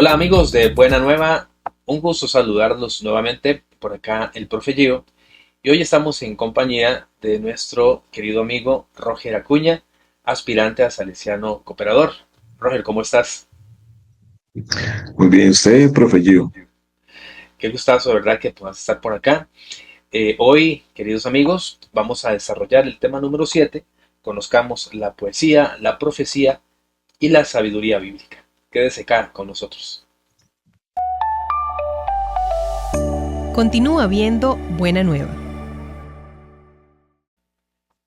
Hola amigos de Buena Nueva, un gusto saludarlos nuevamente por acá el profe Gio y hoy estamos en compañía de nuestro querido amigo Roger Acuña, aspirante a Salesiano Cooperador. Roger, ¿cómo estás? Muy bien, usted, profe Gio. Qué gustazo, ¿verdad? Que puedas estar por acá. Hoy, queridos amigos, vamos a desarrollar el tema número 7. Conozcamos la poesía, la profecía y la sabiduría bíblica. Quédese acá con nosotros. Continúa viendo Buena Nueva.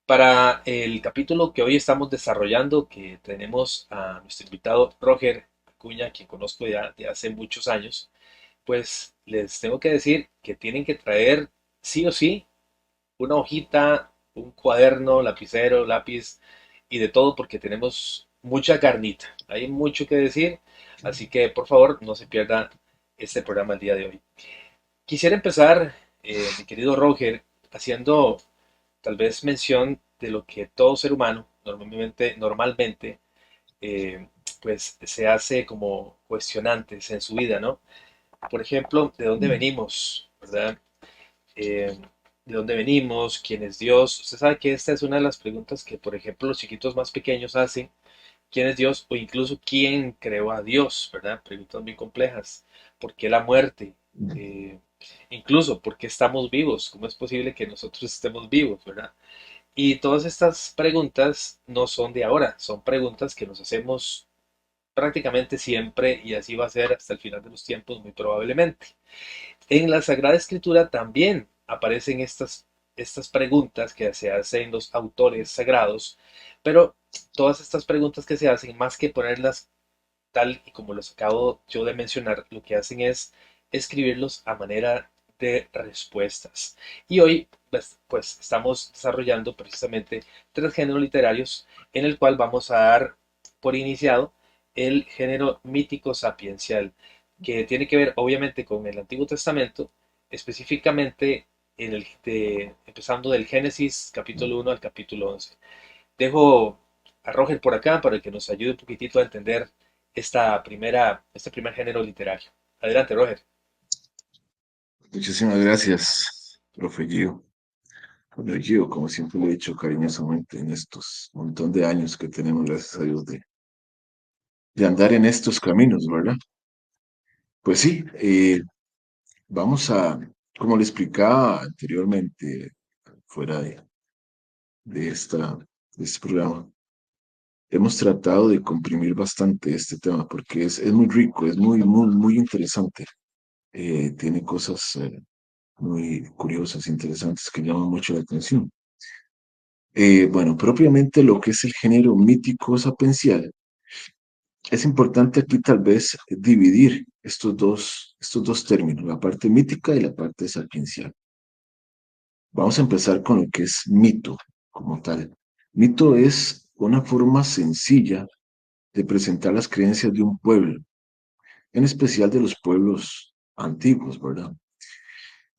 Para el capítulo que hoy estamos desarrollando, que tenemos a nuestro invitado Roger Acuña, quien conozco ya de hace muchos años, pues les tengo que decir que tienen que traer sí o sí una hojita, un cuaderno, lapicero, lápiz y de todo porque tenemos mucha carnita. Hay mucho que decir, así que por favor no se pierda este programa el día de hoy. Quisiera empezar, mi querido Roger, haciendo tal vez mención de lo que todo ser humano normalmente pues se hace como cuestionantes en su vida, ¿no? Por ejemplo, ¿de dónde venimos? ¿Verdad? Eh, ¿De dónde venimos? ¿Quién es Dios? Usted sabe que esta es una de las preguntas que, por ejemplo, los chiquitos más pequeños hacen. ¿Quién es Dios? O incluso ¿quién creó a Dios? ¿Verdad? Preguntas muy complejas. ¿Por qué la muerte? Eh, incluso, ¿por qué estamos vivos? ¿Cómo es posible que nosotros estemos vivos? ¿Verdad? Y todas estas preguntas no son de ahora, son preguntas que nos hacemos prácticamente siempre y así va a ser hasta el final de los tiempos muy probablemente. En la Sagrada Escritura también aparecen estas preguntas que se hacen los autores sagrados, pero todas estas preguntas que se hacen, más que ponerlas tal y como los acabo yo de mencionar, lo que hacen es escribirlos a manera de respuestas. Y hoy, pues estamos desarrollando precisamente tres géneros literarios en el cual vamos a dar por iniciado el género mítico sapiencial, que tiene que ver obviamente con el Antiguo Testamento, específicamente empezando del Génesis capítulo 1 al capítulo 11. Dejo a Roger por acá para que nos ayude un poquitito a entender este primer género literario. Adelante, Roger. Muchísimas gracias, profe Gio. Bueno, Gio, como siempre lo he dicho cariñosamente en estos montón de años que tenemos, gracias a Dios, de andar en estos caminos, ¿verdad? Pues sí, vamos a, como le explicaba anteriormente, fuera de este programa, hemos tratado de comprimir bastante este tema porque es muy rico, es muy interesante. Tiene cosas muy curiosas, interesantes que llaman mucho la atención. Bueno, propiamente lo que es el género mítico sapencial, es importante aquí tal vez dividir estos dos términos, la parte mítica y la parte sapiencial. Vamos a empezar con lo que es mito como tal. Mito es una forma sencilla de presentar las creencias de un pueblo, en especial de los pueblos antiguos, ¿verdad?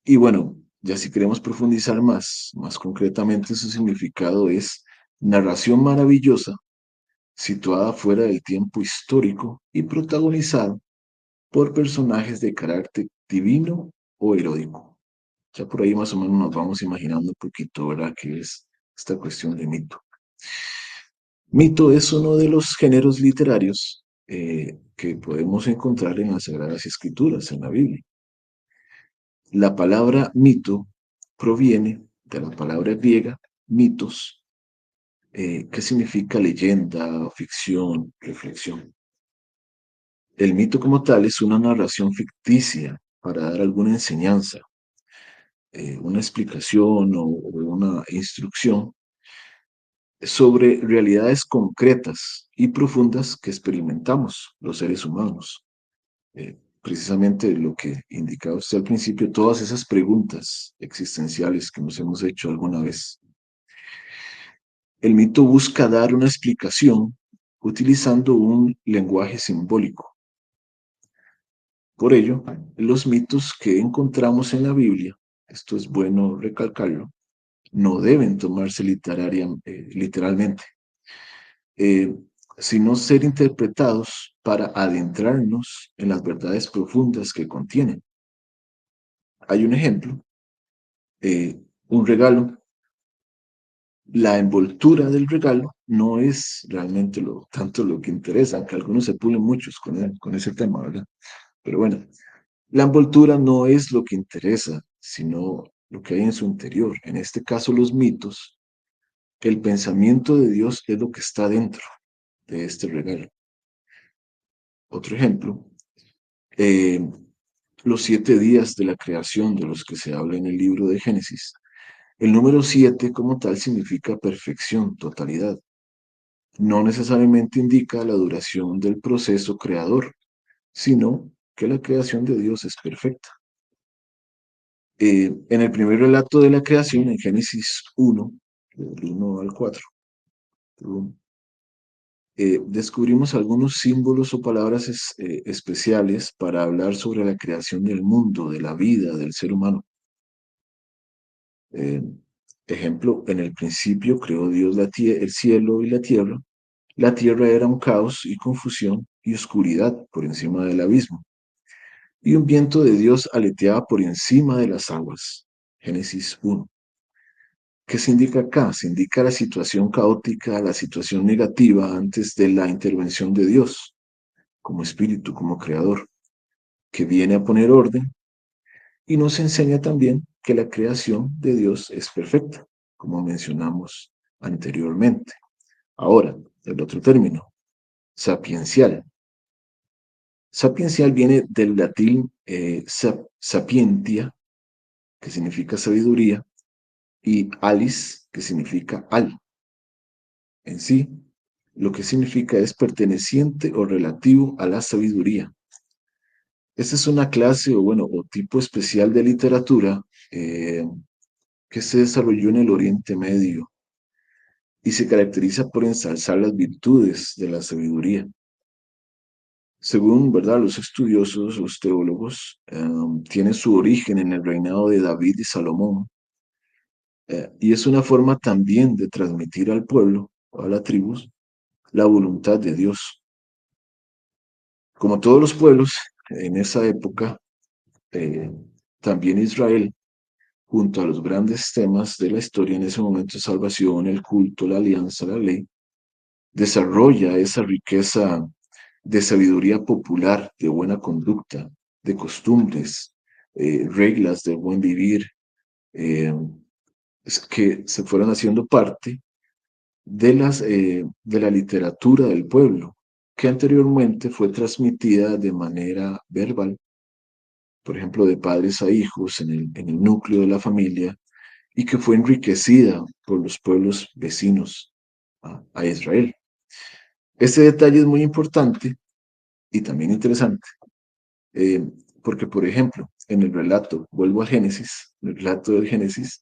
Y bueno, ya si queremos profundizar más concretamente, su significado es narración maravillosa situada fuera del tiempo histórico y protagonizada por personajes de carácter divino o heroico. Ya por ahí más o menos nos vamos imaginando un poquito, ¿verdad?, qué es esta cuestión de mito. Mito es uno de los géneros literarios que podemos encontrar en las Sagradas Escrituras, en la Biblia. La palabra mito proviene de la palabra griega mitos, que significa leyenda, ficción, reflexión. El mito como tal es una narración ficticia para dar alguna enseñanza, una explicación o una instrucción sobre realidades concretas y profundas que experimentamos los seres humanos. Precisamente lo que indicaba usted al principio, todas esas preguntas existenciales que nos hemos hecho alguna vez. El mito busca dar una explicación utilizando un lenguaje simbólico. Por ello, los mitos que encontramos en la Biblia, esto es bueno recalcarlo, no deben tomarse literalmente. Eh, sino ser interpretados para adentrarnos en las verdades profundas que contienen. Hay un ejemplo, un regalo. La envoltura del regalo no es realmente tanto lo que interesa, aunque algunos se pulen muchos con ese tema, ¿verdad? Pero bueno, la envoltura no es lo que interesa, sino lo que hay en su interior. En este caso, los mitos, el pensamiento de Dios es lo que está dentro de este regalo. Otro ejemplo, eh, los 7 días de la creación de los que se habla en el libro de Génesis. El número 7 como tal significa perfección, totalidad. No necesariamente indica la duración del proceso creador, sino que la creación de Dios es perfecta. En el primer relato de la creación, en Génesis 1, del 1 al 4, descubrimos algunos símbolos o palabras especiales para hablar sobre la creación del mundo, de la vida, del ser humano. Eh, Ejemplo, en el principio creó Dios el cielo y la tierra. La tierra era un caos y confusión y oscuridad por encima del abismo. Y un viento de Dios aleteaba por encima de las aguas. Génesis 1. ¿Qué se indica acá? Se indica la situación caótica, la situación negativa antes de la intervención de Dios, como espíritu, como creador, que viene a poner orden y nos enseña también que la creación de Dios es perfecta, como mencionamos anteriormente. Ahora, el otro término, sapiencial. Sapiencial viene del latín sapientia, que significa sabiduría, y alice, que significa al. En sí, lo que significa es perteneciente o relativo a la sabiduría. Esta es una clase o tipo especial de literatura que se desarrolló en el Oriente Medio y se caracteriza por ensalzar las virtudes de la sabiduría. Según, ¿verdad?, los estudiosos, los teólogos, tiene su origen en el reinado de David y Salomón, y es una forma también de transmitir al pueblo, a las tribus, la voluntad de Dios. Como todos los pueblos en esa época, eh, también Israel, junto a los grandes temas de la historia en ese momento, salvación, el culto, la alianza, la ley, desarrolla esa riqueza de sabiduría popular, de buena conducta, de costumbres, reglas de buen vivir, eh, que se fueron haciendo parte de la literatura del pueblo, que anteriormente fue transmitida de manera verbal, por ejemplo, de padres a hijos en el núcleo de la familia, y que fue enriquecida por los pueblos vecinos a Israel. Este detalle es muy importante y también interesante, eh, porque, por ejemplo, en el relato, vuelvo al Génesis, en el relato del Génesis,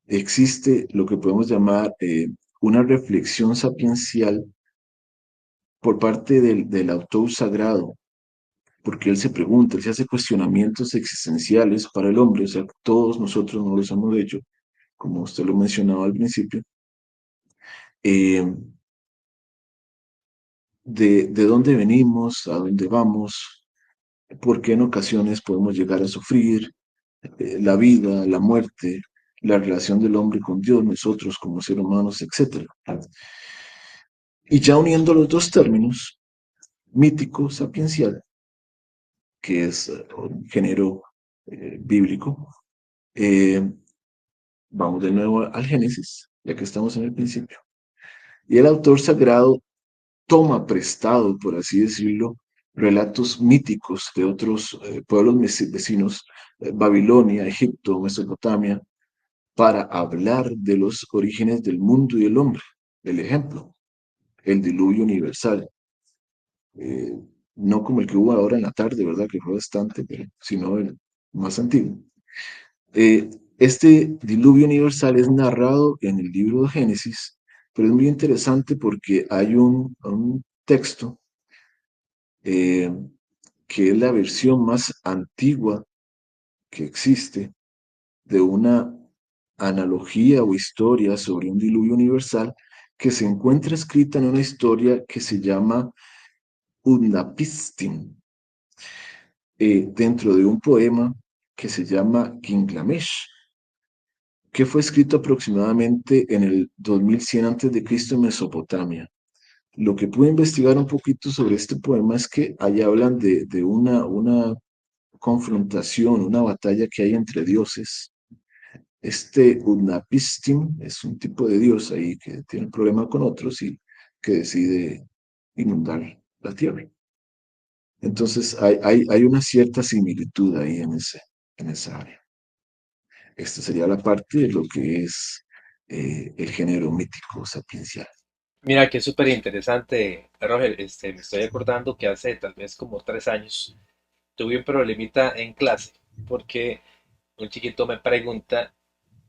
existe lo que podemos llamar una reflexión sapiencial por parte del autor sagrado, porque él se pregunta, él se hace cuestionamientos existenciales para el hombre, o sea, todos nosotros no los hemos hecho, como usted lo mencionaba al principio, eh, de dónde venimos, a dónde vamos, por qué en ocasiones podemos llegar a sufrir, la vida, la muerte, la relación del hombre con Dios, nosotros como seres humanos, etc. Y ya uniendo los dos términos, mítico, sapiencial, que es un género bíblico, eh, vamos de nuevo al Génesis, ya que estamos en el principio. Y el autor sagrado toma prestado, por así decirlo, relatos míticos de otros pueblos vecinos, Babilonia, Egipto, Mesopotamia, para hablar de los orígenes del mundo y el hombre. El ejemplo, el diluvio universal. Eh, no como el que hubo ahora en la tarde, ¿verdad? Que fue bastante, pero, sino el más antiguo. Este diluvio universal es narrado en el libro de Génesis, pero es muy interesante porque hay un texto eh, que es la versión más antigua que existe de una analogía o historia sobre un diluvio universal que se encuentra escrita en una historia que se llama Utnapishtim, dentro de un poema que se llama Gilgamesh, que fue escrito aproximadamente en el 2100 a.C. en Mesopotamia. Lo que pude investigar un poquito sobre este poema es que ahí hablan de una confrontación, una batalla que hay entre dioses. Este Utnapishtim es un tipo de dios ahí que tiene un problema con otros y que decide inundar la tierra. Entonces hay una cierta similitud ahí en esa área. Esta sería la parte de lo que es el género mítico sapiencial. Mira que es súper interesante, Roger. Me estoy acordando que hace tal vez como 3 años tuve un problemita en clase porque un chiquito me pregunta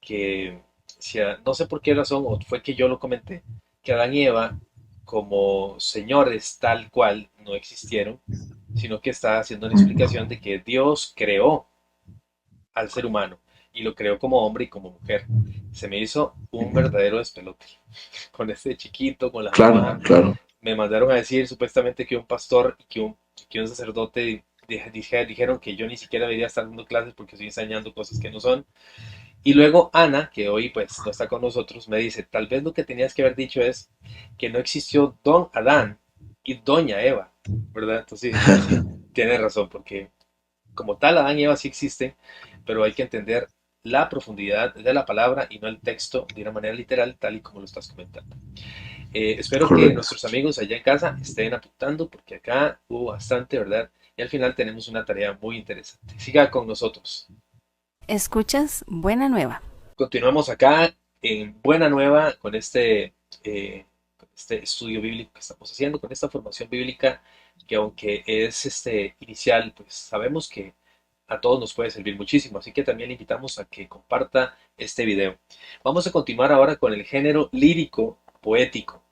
que si no sé por qué razón, o fue que yo lo comenté, que Adán y Eva como señores tal cual no existieron, sino que está haciendo una explicación de que Dios creó al ser humano y lo creó como hombre y como mujer. Se me hizo un verdadero despelote con este chiquito, con la Claro, mamá. claro. Me mandaron a decir supuestamente que un pastor y que un sacerdote dijeron que yo ni siquiera debería estar dando clases porque estoy enseñando cosas que no son. Y luego Ana, que hoy pues no está con nosotros, me dice, tal vez lo que tenías que haber dicho es que no existió Don Adán y Doña Eva, ¿verdad? Entonces sí, sí, tienes razón, porque como tal Adán y Eva sí existen, pero hay que entender la profundidad de la palabra y no el texto de una manera literal, tal y como lo estás comentando. Espero que Correcto. nuestros amigos allá en casa estén apuntando, porque acá hubo bastante, ¿verdad? Y al final tenemos una tarea muy interesante. Siga con nosotros. Escuchas Buena Nueva. Continuamos acá en Buena Nueva con este estudio bíblico que estamos haciendo, con esta formación bíblica que aunque es inicial, pues sabemos que a todos nos puede servir muchísimo, así que también le invitamos a que comparta este video. Vamos a continuar ahora con el género lírico poético.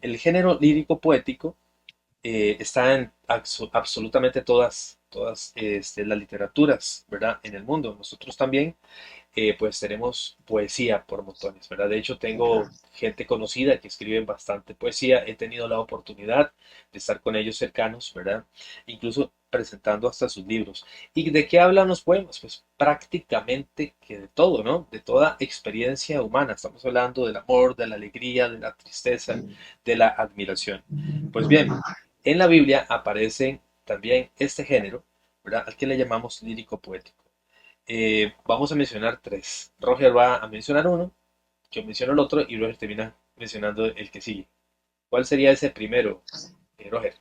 El género lírico poético está en absolutamente todas las literaturas, ¿verdad? En el mundo. Nosotros también pues tenemos poesía por montones, ¿verdad? De hecho, tengo gente conocida que escribe bastante poesía. He tenido la oportunidad de estar con ellos cercanos, ¿verdad? Incluso presentando hasta sus libros. ¿Y de qué hablan los poemas? Pues prácticamente que de todo, ¿no? De toda experiencia humana. Estamos hablando del amor, de la alegría, de la tristeza, de la admiración. Pues bien, en la Biblia aparece también este género, ¿verdad? Al que le llamamos lírico poético. Vamos a mencionar tres. Roger va a mencionar uno, yo menciono el otro y Roger termina mencionando el que sigue. ¿Cuál sería ese primero, Roger?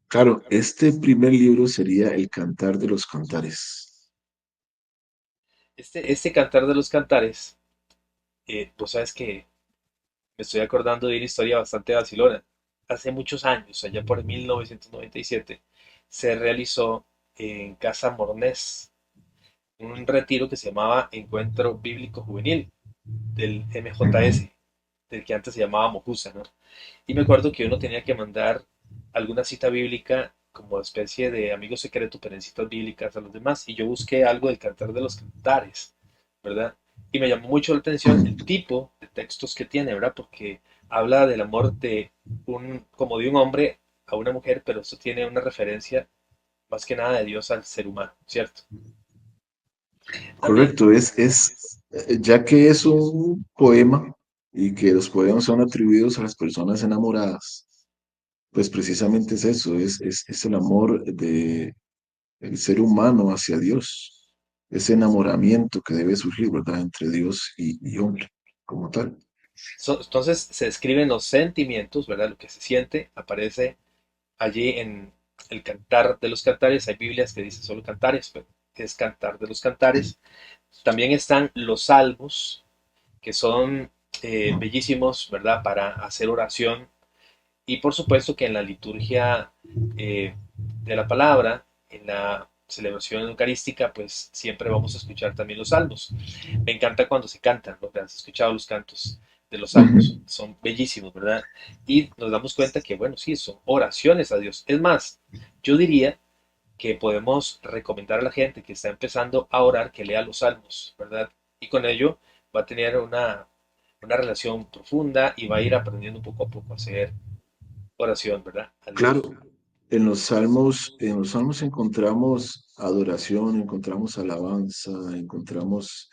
Claro, este primer libro sería El Cantar de los Cantares. Este Cantar de los Cantares, pues sabes que me estoy acordando de una historia bastante vacilona. Hace muchos años, allá por 1997, se realizó en Casa Mornés un retiro que se llamaba Encuentro Bíblico Juvenil del MJS, del que antes se llamaba Mojusa, ¿no? Y me acuerdo que uno tenía que mandar alguna cita bíblica como especie de amigo secreto, pero en citas bíblicas a los demás. Y yo busqué algo del Cantar de los Cantares, ¿verdad? Y me llamó mucho la atención el tipo de textos que tiene, ¿verdad? Porque habla del amor como de un hombre a una mujer, pero esto tiene una referencia más que nada de Dios al ser humano, ¿cierto? También, Correcto, ya que es un poema y que los poemas son atribuidos a las personas enamoradas, pues precisamente es eso, es el amor del ser humano hacia Dios, ese enamoramiento que debe surgir, ¿verdad?, entre Dios y hombre, como tal. entonces se describen los sentimientos, ¿verdad? Lo que se siente aparece allí en el Cantar de los Cantares. Hay Biblias que dicen solo Cantares, pero es Cantar de los Cantares. También están los salmos, que son bellísimos, ¿verdad? Para hacer oración. Y por supuesto que en la liturgia de la palabra, en la celebración eucarística, pues siempre vamos a escuchar también los salmos. Me encanta cuando se cantan, ¿no? ¿Has escuchado los cantos de los salmos? Son bellísimos, ¿verdad? Y nos damos cuenta que, bueno, sí, son oraciones a Dios. Es más, yo diría que podemos recomendar a la gente que está empezando a orar que lea los salmos, ¿verdad? Y con ello va a tener una relación profunda y va a ir aprendiendo poco a poco a hacer oración, ¿verdad? Al Claro, Dios. en los salmos encontramos adoración, encontramos alabanza, encontramos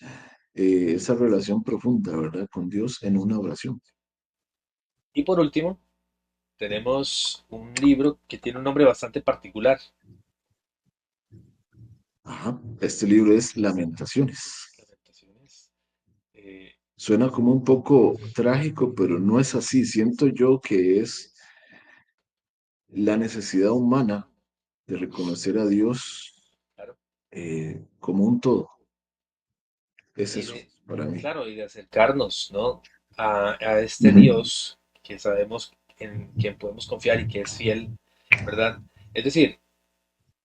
esa relación profunda, ¿verdad? Con Dios en una oración. Y por último, tenemos un libro que tiene un nombre bastante particular, Ajá. Este libro es Lamentaciones. Lamentaciones. Eh, Suena como un poco trágico, pero no es así. Siento yo que es la necesidad humana de reconocer a Dios claro. como un todo. Es Y eso de, para mí. claro, y de acercarnos, ¿no? A este Ujú, Dios que sabemos en quien podemos confiar y que es fiel, ¿verdad? Es decir,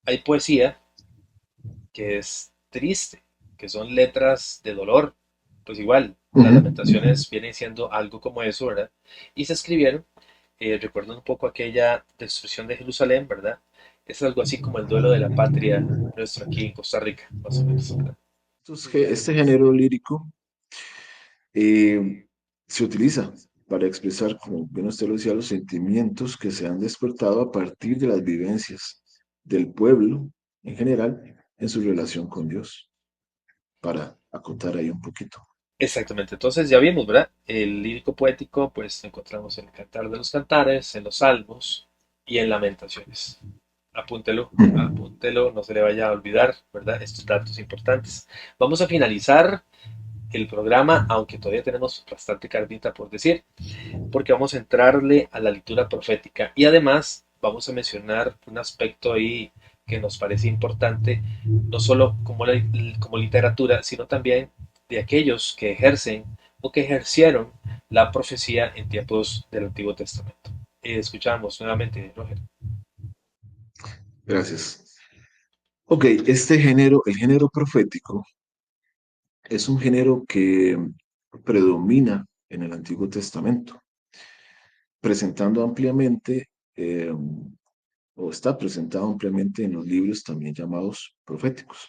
hay poesía que es triste, que son letras de dolor. Pues igual, las ujú. lamentaciones vienen siendo algo como eso, ¿verdad? Y se escribieron, recuerdan un poco aquella destrucción de Jerusalén, ¿verdad? Es algo así como el duelo de la patria nuestro aquí en Costa Rica, más o menos, ¿verdad? Este género lírico eh, se utiliza para expresar, como bien usted lo decía, los sentimientos que se han despertado a partir de las vivencias del pueblo en general en su relación con Dios, para acotar ahí un poquito. Exactamente, entonces ya vimos, ¿verdad? El lírico poético, pues lo encontramos en el Cantar de los Cantares, en los Salmos y en Lamentaciones. Apúntelo, Ujú. apúntelo, no se le vaya a olvidar, ¿verdad? Estos datos importantes. Vamos a finalizar el programa, aunque todavía tenemos bastante carnita por decir, porque vamos a entrarle a la lectura profética y además vamos a mencionar un aspecto ahí que nos parece importante, no solo como literatura, sino también de aquellos que ejercen o que ejercieron la profecía en tiempos del Antiguo Testamento. Escuchamos nuevamente, Roger. Gracias. Ok, este género, el género profético, es un género que predomina en el Antiguo Testamento, presentando ampliamente, o está presentado ampliamente en los libros también llamados proféticos.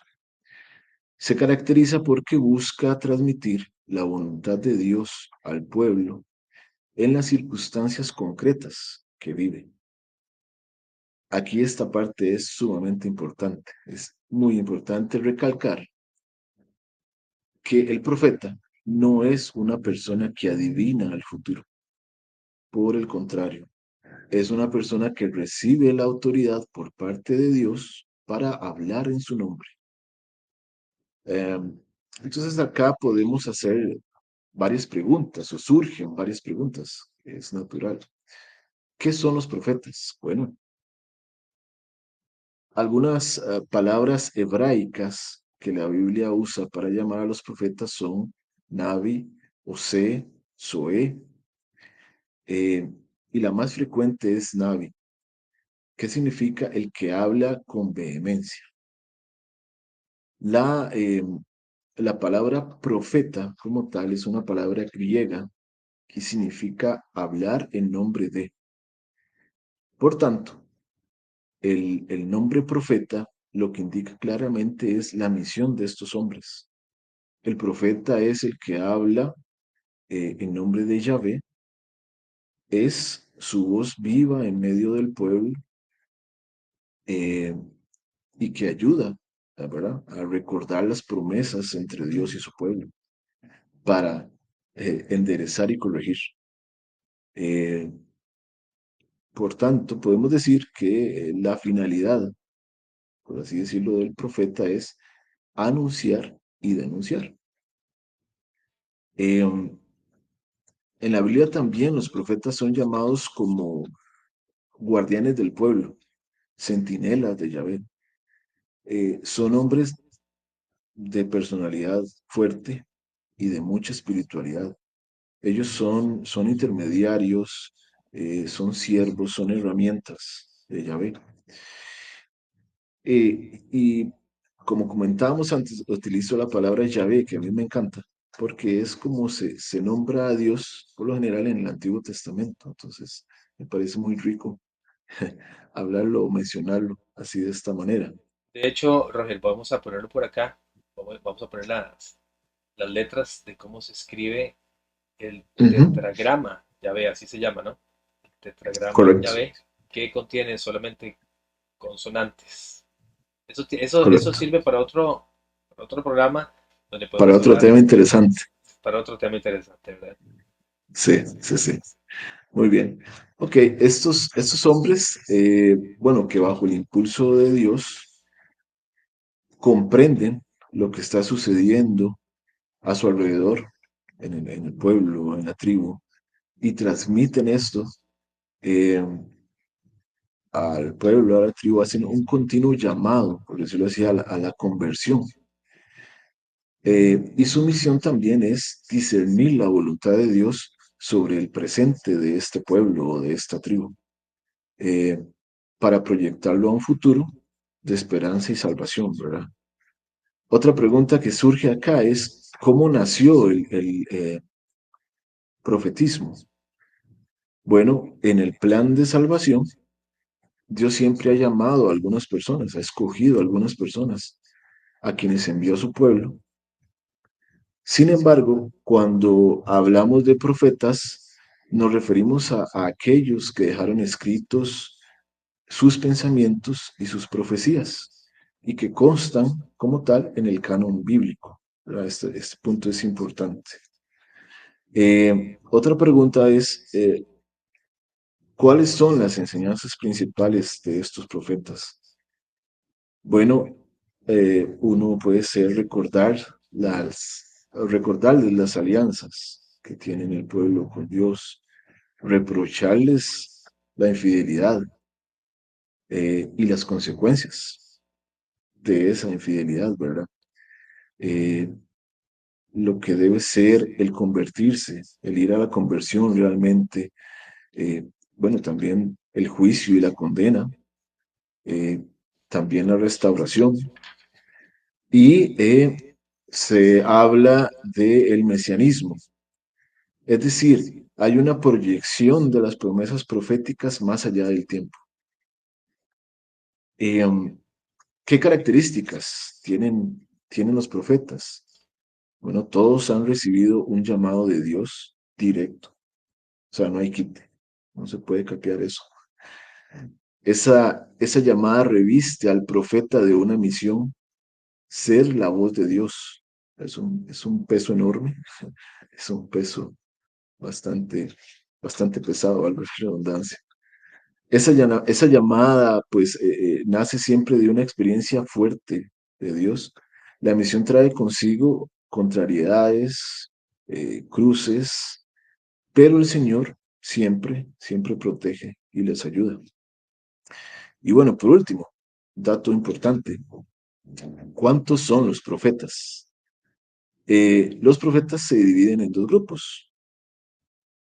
Se caracteriza porque busca transmitir la voluntad de Dios al pueblo en las circunstancias concretas que vive. Aquí esta parte es sumamente importante. Es muy importante recalcar que el profeta no es una persona que adivina el futuro. Por el contrario, es una persona que recibe la autoridad por parte de Dios para hablar en su nombre. Eh, entonces acá podemos hacer varias preguntas o surgen varias preguntas. Es natural. ¿Qué son los profetas? Bueno, algunas palabras hebraicas que la Biblia usa para llamar a los profetas son Navi, Ose, Zoé, eh, y la más frecuente es Navi, que significa el que habla con vehemencia. La, eh, la palabra profeta como tal es una palabra griega que significa hablar en nombre de. Por tanto, el nombre profeta lo que indica claramente es la misión de estos hombres. El profeta es el que habla en nombre de Yahvé, es su voz viva en medio del pueblo eh, y que ayuda, ¿verdad?, a recordar las promesas entre Dios y su pueblo para enderezar y corregir. Eh, por tanto, podemos decir que la finalidad, por así decirlo, del profeta es anunciar y denunciar. Eh, en la Biblia también los profetas son llamados como guardianes del pueblo, centinelas de Yahvé. Son hombres de personalidad fuerte y de mucha espiritualidad. Ellos son intermediarios, son siervos, son herramientas de Yahvé. Y como comentábamos antes, utilizo la palabra Yahvé, que a mí me encanta, porque es como se nombra a Dios por lo general en el Antiguo Testamento. Entonces, me parece muy rico hablarlo o mencionarlo así de esta manera. De hecho, Roger, vamos a ponerlo por acá. Vamos a poner las letras de cómo se escribe el Ujú, tetragrama Yahvé, así se llama, ¿no? El tetragrama correcto, Yahvé, que contiene solamente consonantes. Eso correcto. sirve para otro programa donde Para podemos otro hablar, tema interesante. para otro tema interesante, ¿verdad? Sí, sí, sí. Muy bien. Ok, estos hombres, bueno, que bajo el impulso de Dios comprenden lo que está sucediendo a su alrededor, en el pueblo, en la tribu, y transmiten esto eh, al pueblo, a la tribu, hacen un continuo llamado, por decirlo así, a la conversión. Y su misión también es discernir la voluntad de Dios sobre el presente de este pueblo o de esta tribu, eh, para proyectarlo a un futuro de esperanza y salvación, ¿verdad? Otra pregunta que surge acá es, ¿cómo nació el profetismo? Bueno, en el plan de salvación, Dios siempre ha llamado a algunas personas, ha escogido a algunas personas a quienes envió a su pueblo. Sin embargo, cuando hablamos de profetas, nos referimos a aquellos que dejaron escritos sus pensamientos y sus profecías y que constan como tal en el canon bíblico. Este punto es importante. Otra pregunta es, ¿cuáles son las enseñanzas principales de estos profetas? Bueno, uno puede ser recordarles las alianzas que tienen el pueblo con Dios, reprocharles la infidelidad y las consecuencias de esa infidelidad, ¿verdad? Eh, lo que debe ser el convertirse, el ir a la conversión realmente, eh, bueno, también el juicio y la condena, eh, también la restauración, y se habla del mesianismo, es decir, hay una proyección de las promesas proféticas más allá del tiempo. Um, ¿Qué características tienen los profetas? Bueno, todos han recibido un llamado de Dios directo, o sea, no hay quite, no se puede capear eso. Esa llamada reviste al profeta de una misión, ser la voz de Dios. Es un peso enorme, es un peso bastante, bastante pesado, valga la redundancia. Esa llamada, pues, nace siempre de una experiencia fuerte de Dios. La misión trae consigo contrariedades, cruces, pero el Señor siempre, siempre protege y les ayuda. Y bueno, por último, dato importante, ¿cuántos son los profetas? Los profetas se dividen en dos grupos.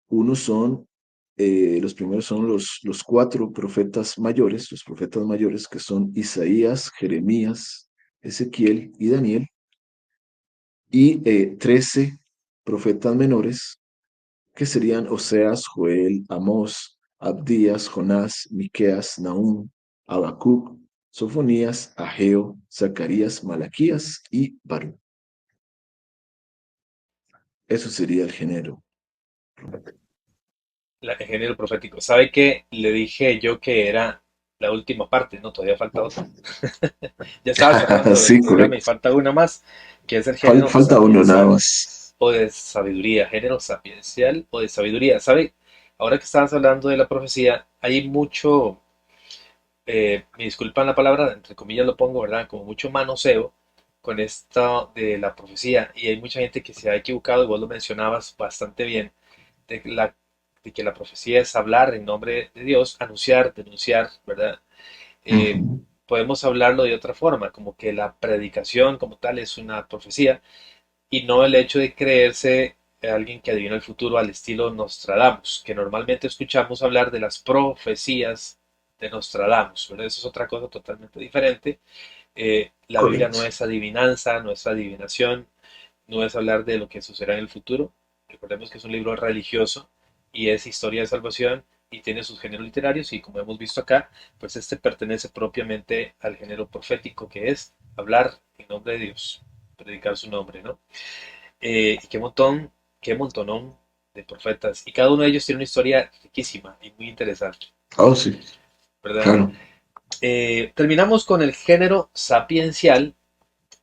Unos son, los primeros son los cuatro profetas mayores, los profetas mayores que son Isaías, Jeremías, Ezequiel y Daniel, y 13 profetas menores que serían Oseas, Joel, Amós, Abdías, Jonás, Miqueas, Nahum, Habacuc, Sofonías, Ageo, Zacarías, Malaquías y Baruch. Eso sería el género. El género profético. ¿Sabe qué? Le dije yo que era la última parte, ¿no? Todavía falta otra. Ya estaba cerrando el Sí, programa y correcto. falta una más, que es el género Falta uno nada sapiencial más. o de sabiduría. Género sapiencial o de sabiduría. ¿Sabe? Ahora que estabas hablando de la profecía, hay mucho, me disculpan la palabra, entre comillas lo pongo, ¿verdad? Como mucho manoseo con esto de la profecía. Y hay mucha gente que se ha equivocado, y vos lo mencionabas bastante bien, de, de que la profecía es hablar en nombre de Dios, anunciar, denunciar, ¿verdad? Eh, Ujú. Podemos hablarlo de otra forma, como que la predicación como tal es una profecía y no el hecho de creerse alguien que adivina el futuro al estilo Nostradamus, que normalmente escuchamos hablar de las profecías de Nostradamus, ¿verdad? Eso es otra cosa totalmente diferente. La Biblia no Correcto. es adivinanza, no es adivinación, no es hablar de lo que sucederá en el futuro. Recordemos que es un libro religioso y es historia de salvación y tiene sus géneros literarios y como hemos visto acá, pues este pertenece propiamente al género profético que es hablar en nombre de Dios, predicar su nombre, ¿no? Y qué montón, qué montonón de profetas y cada uno de ellos tiene una historia riquísima y muy interesante, Oh, sí, ¿verdad? claro. Terminamos con el género sapiencial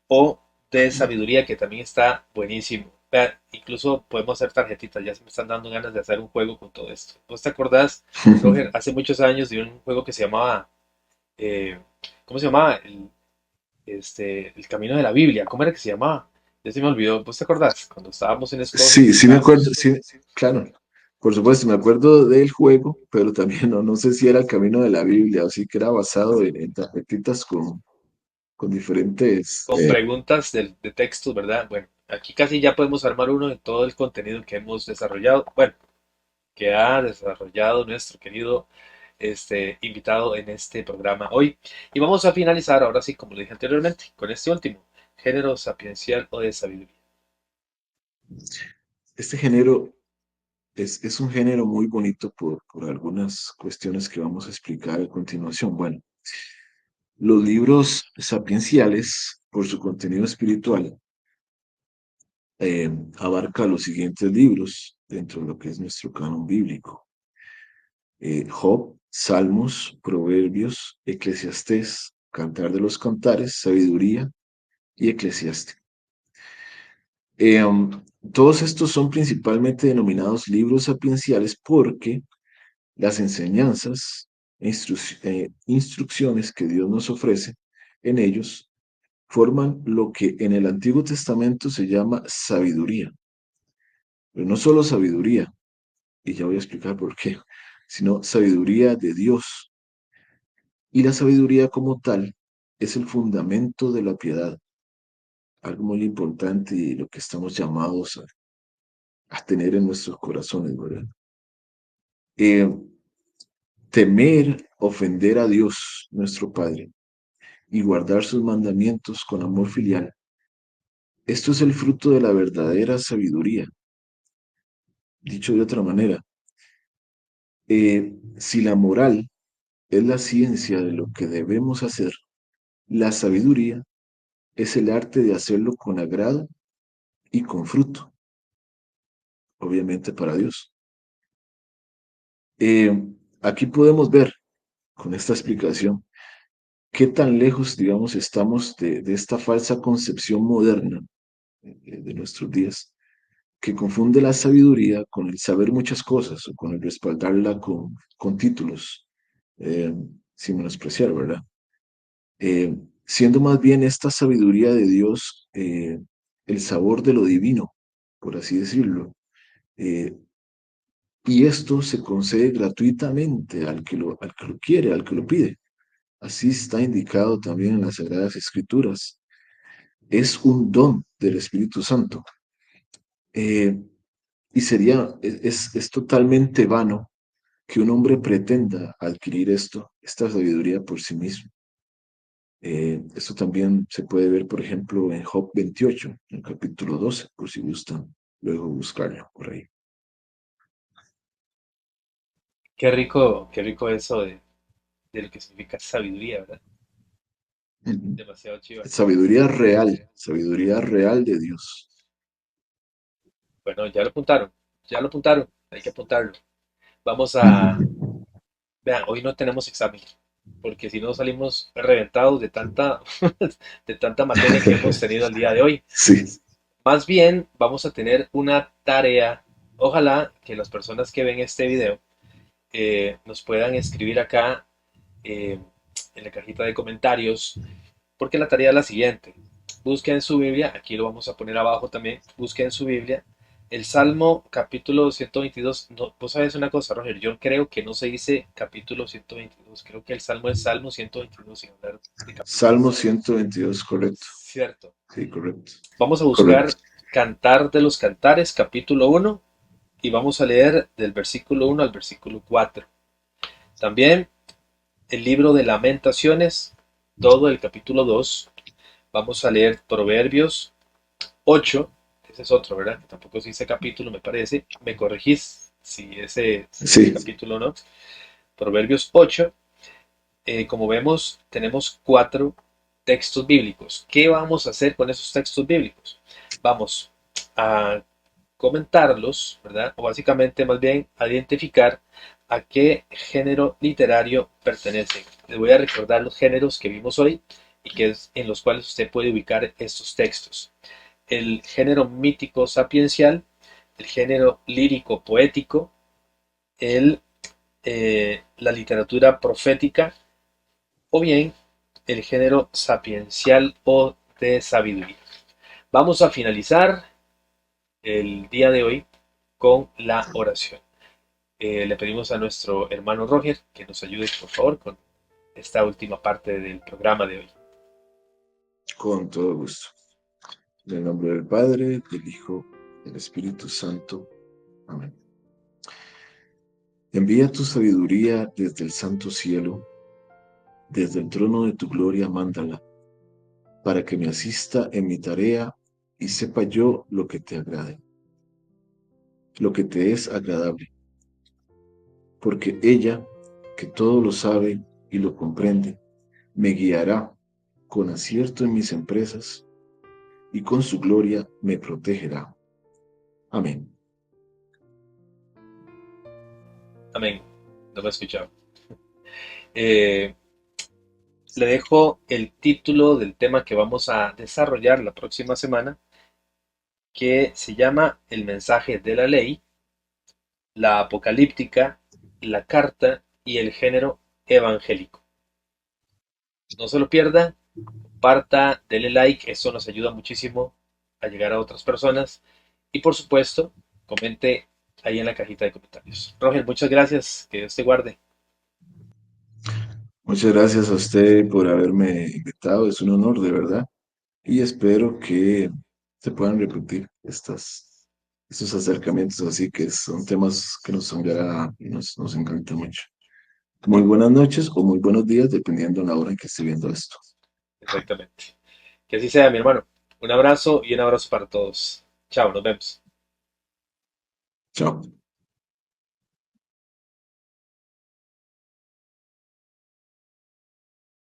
o de sabiduría, que también está buenísimo. Vean, incluso podemos hacer tarjetitas, ya se me están dando ganas de hacer un juego con todo esto. ¿Vos te acordás, Roger, hace muchos años de un juego que se llamaba, eh, ¿cómo se llamaba? El Camino de la Biblia, ¿cómo era que se llamaba? Ya se me olvidó, ¿vos te acordás? Cuando estábamos en escoge Sí, y sí me acuerdo, estábamos... sí, claro. Por supuesto, me acuerdo del juego, pero también no sé si era el camino de la Biblia o sí que era basado en tarjetitas con diferentes. Con preguntas de textos, ¿verdad? Bueno, aquí casi ya podemos armar uno de todo el contenido que hemos desarrollado. Bueno, que ha desarrollado nuestro querido invitado en este programa hoy. Y vamos a finalizar, ahora sí, como le dije anteriormente, con este último, género sapiencial o de sabiduría. Este género es un género muy bonito por algunas cuestiones que vamos a explicar a continuación. Bueno, los libros sapienciales, por su contenido espiritual, abarca los siguientes libros dentro de lo que es nuestro canon bíblico. Job, Salmos, Proverbios, Eclesiastés, Cantar de los Cantares, Sabiduría y Eclesiastés. Todos estos son principalmente denominados libros sapienciales porque las enseñanzas e instrucciones que Dios nos ofrece en ellos forman lo que en el Antiguo Testamento se llama sabiduría. Pero no solo sabiduría, y ya voy a explicar por qué, sino sabiduría de Dios. Y la sabiduría como tal es el fundamento de la piedad, algo muy importante y lo que estamos llamados a tener en nuestros corazones, ¿verdad? Eh, Temer, ofender a Dios, nuestro Padre, y guardar sus mandamientos con amor filial. Esto es el fruto de la verdadera sabiduría. Dicho de otra manera, si la moral es la ciencia de lo que debemos hacer, la sabiduría es el arte de hacerlo con agrado y con fruto, obviamente para Dios. Eh, Aquí podemos ver con esta explicación qué tan lejos, digamos, estamos de esta falsa concepción moderna de nuestros días, que confunde la sabiduría con el saber muchas cosas o con el respaldarla con títulos, eh, sin menospreciar, ¿verdad? Siendo más bien esta sabiduría de Dios el sabor de lo divino, por así decirlo. Eh, y esto se concede gratuitamente al que lo quiere, al que lo pide. Así está indicado también en las Sagradas Escrituras. Es un don del Espíritu Santo. Eh, y es totalmente vano que un hombre pretenda adquirir esta sabiduría por sí mismo. Esto también se puede ver, por ejemplo, en Job 28, en el capítulo 12, por si gustan luego buscarlo por ahí. Qué rico eso de lo que significa sabiduría, ¿verdad? Demasiado chiva. Sabiduría real de Dios. Bueno, ya lo apuntaron, hay que apuntarlo. Vamos a, vean, hoy no tenemos examen, porque si no salimos reventados de tanta, de tanta materia que hemos tenido el día de hoy. Sí, Más bien, vamos a tener una tarea. Ojalá que las personas que ven este video nos puedan escribir acá eh, en la cajita de comentarios, porque la tarea es la siguiente. Busquen en su Biblia, aquí lo vamos a poner abajo también, busquen en su Biblia el Salmo capítulo 122. No, vos sabes una cosa, Roger, yo creo que no se dice capítulo 122, creo que el Salmo es Salmo 122 sin hablar de Salmo capítulos. 122, correcto. Cierto. Sí, correcto. Vamos a Correcto. buscar Cantar de los Cantares, capítulo 1, y vamos a leer del versículo 1 al versículo 4. También el libro de Lamentaciones, todo el capítulo 2. Vamos a leer Proverbios 8, ese es otro, ¿verdad? Que tampoco se dice capítulo, me parece. Me corregís si ese se dice Sí, capítulo o no. Proverbios 8. Como vemos, tenemos 4 textos bíblicos. ¿Qué vamos a hacer con esos textos bíblicos? Vamos a comentarlos, ¿verdad? O básicamente más bien a identificar a qué género literario pertenecen. Les voy a recordar los géneros que vimos hoy y que es en los cuales usted puede ubicar estos textos. El género mítico sapiencial, el género lírico poético, la literatura profética o bien el género sapiencial o de sabiduría. Vamos a finalizar el día de hoy con la oración. Le pedimos a nuestro hermano Roger que nos ayude, por favor, con esta última parte del programa de hoy. Con todo gusto. En el nombre del Padre, del Hijo, del Espíritu Santo. Amén. Envía tu sabiduría desde el santo cielo, desde el trono de tu gloria, mándala, para que me asista en mi tarea y sepa yo lo que te agrade, lo que te es agradable, porque ella, que todo lo sabe y lo comprende, me guiará con acierto en mis empresas y con su gloria me protegerá. Amén. Amén. No me he escuchado. Eh, Le dejo el título del tema que vamos a desarrollar la próxima semana, que se llama El mensaje de la ley, la apocalíptica, la carta y el género evangélico. No se lo pierda, comparta, dele like, eso nos ayuda muchísimo a llegar a otras personas. Y por supuesto, comente ahí en la cajita de comentarios. Roger, muchas gracias, que Dios te guarde. Muchas gracias a usted por haberme invitado, es un honor de verdad y espero que se puedan repetir estos acercamientos así que son temas que nos sonará y nos encantan mucho. Muy buenas noches o muy buenos días dependiendo de la hora en que esté viendo esto. Exactamente. Que así sea, mi hermano. Un abrazo y un abrazo para todos. Chao, nos vemos. Chao.